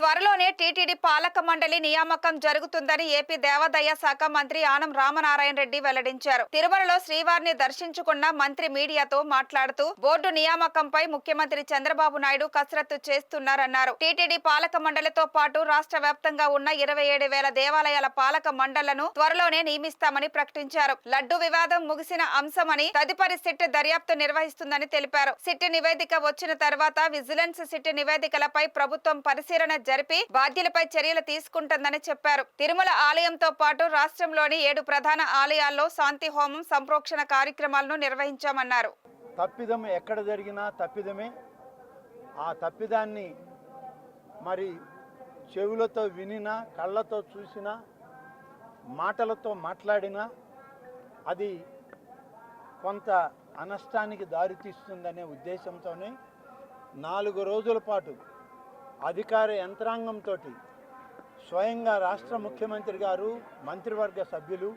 త్వరలోనే టీటీడీ పాలక మండలి నియామకం జరుగుతుందని ఏపీ దేవాదాయ శాఖ మంత్రి ఆనం రామనారాయణ రెడ్డి వెల్లడించారు. తిరుమలలో శ్రీవారిని దర్శించుకున్న మంత్రి మీడియాతో మాట్లాడుతూ బోర్డు నియామకంపై ముఖ్యమంత్రి చంద్రబాబు నాయుడు కసరత్తు చేస్తున్నారన్నారు. టీటీడీ పాలక మండలితో పాటు రాష్ట్ర వ్యాప్తంగా ఉన్న 27,000 దేవాలయాల పాలక మండళ్లను త్వరలోనే నియమిస్తామని ప్రకటించారు. లడ్డు వివాదం ముగిసిన అంశమని తదుపరి సిట్ దర్యాప్తు నిర్వహిస్తుందని తెలిపారు. సిట్ నివేదిక వచ్చిన తర్వాత విజిలెన్స్ సిట్ నివేదికలపై ప్రభుత్వం పరిశీలన జరిపి బాధ్యులపై చర్యలు తీసుకుంటుందని చెప్పారు. తిరుమల ఆలయంతో పాటు రాష్ట్రంలోని 7 ప్రధాన ఆలయాల్లో శాంతి హోమం సంప్రోక్షణ కార్యక్రమాలను నిర్వహించామన్నారు. తప్పిదం ఎక్కడ జరిగినా తప్పిదమే. ఆ తప్పిదాన్ని మరి చెవులతో వినినా, కళ్ళతో చూసినా, మాటలతో మాట్లాడినా అది కొంత అనష్టానికి దారితీస్తుందనే ఉద్దేశంతోనే 4 రోజుల పాటు అధికార యంత్రాంగంతో స్వయంగా రాష్ట్ర ముఖ్యమంత్రి గారు, మంత్రివర్గ సభ్యులు,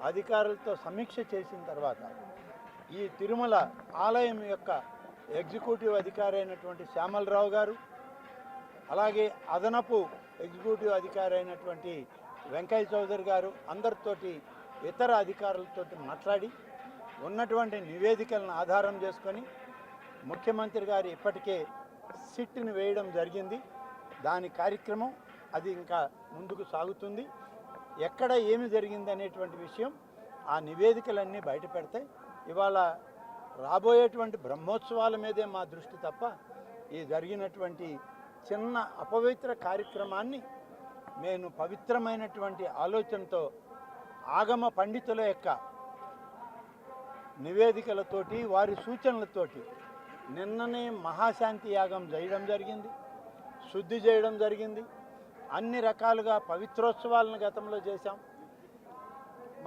అధికారులతో సమీక్ష చేసిన తర్వాత ఈ తిరుమల ఆలయం యొక్క ఎగ్జిక్యూటివ్ అధికారి అయినటువంటి శ్యామలరావు గారు, అలాగే అదనపు ఎగ్జిక్యూటివ్ అధికారి అయినటువంటి వెంకయ్య చౌదరి గారు అందరితోటి ఇతర అధికారులతో మాట్లాడి ఉన్నటువంటి నివేదికలను ఆధారం చేసుకొని ముఖ్యమంత్రి గారు ఇప్పటికే సిట్ని వేయడం జరిగింది. దాని కార్యక్రమం అది ఇంకా ముందుకు సాగుతుంది. ఎక్కడ ఏమి జరిగింది అనేటువంటి విషయం ఆ నివేదికలన్నీ బయట పెడతాయి. ఇవాళ రాబోయేటువంటి బ్రహ్మోత్సవాల మీదే మా దృష్టి తప్ప ఈ జరిగినటువంటి చిన్న అపవిత్ర కార్యక్రమాన్ని నేను పవిత్రమైనటువంటి ఆలోచనతో ఆగమ పండితుల యొక్క నివేదికలతోటి, వారి సూచనలతోటి నిన్ననే మహాశాంతి యాగం చేయడం జరిగింది, శుద్ధి చేయడం జరిగింది. అన్ని రకాలుగా పవిత్రోత్సవాలను గతంలో చేశాం.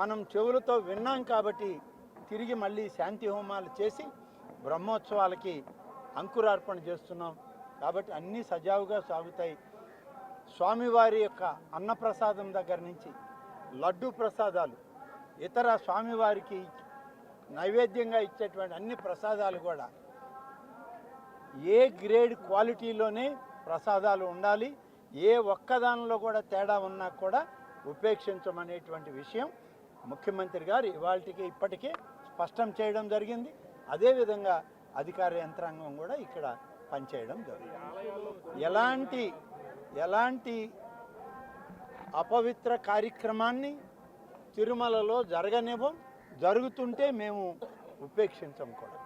మనం చెవులతో విన్నాం కాబట్టి తిరిగి మళ్ళీ శాంతి హోమాలు చేసి బ్రహ్మోత్సవాలకి అంకురార్పణ చేస్తున్నాం. కాబట్టి అన్నీ సజావుగా సాగుతాయి. స్వామివారి యొక్క అన్నప్రసాదం దగ్గర నుంచి లడ్డు ప్రసాదాలు, ఇతర స్వామివారికి నైవేద్యంగా ఇచ్చేటువంటి అన్ని ప్రసాదాలు కూడా ఏ గ్రేడ్ క్వాలిటీలోనే ప్రసాదాలు ఉండాలి. ఏ ఒక్కదానిలో కూడా తేడా ఉన్నా కూడా ఉపేక్షించమనేటువంటి విషయం ముఖ్యమంత్రి గారు ఇవాళకి ఇప్పటికే స్పష్టం చేయడం జరిగింది. అదేవిధంగా అధికార యంత్రాంగం కూడా ఇక్కడ పనిచేయడం జరిగింది. ఎలాంటి అపవిత్ర కార్యక్రమాన్ని తిరుమలలో జరగనివ్వం. జరుగుతుంటే మేము ఉపేక్షించం కూడా.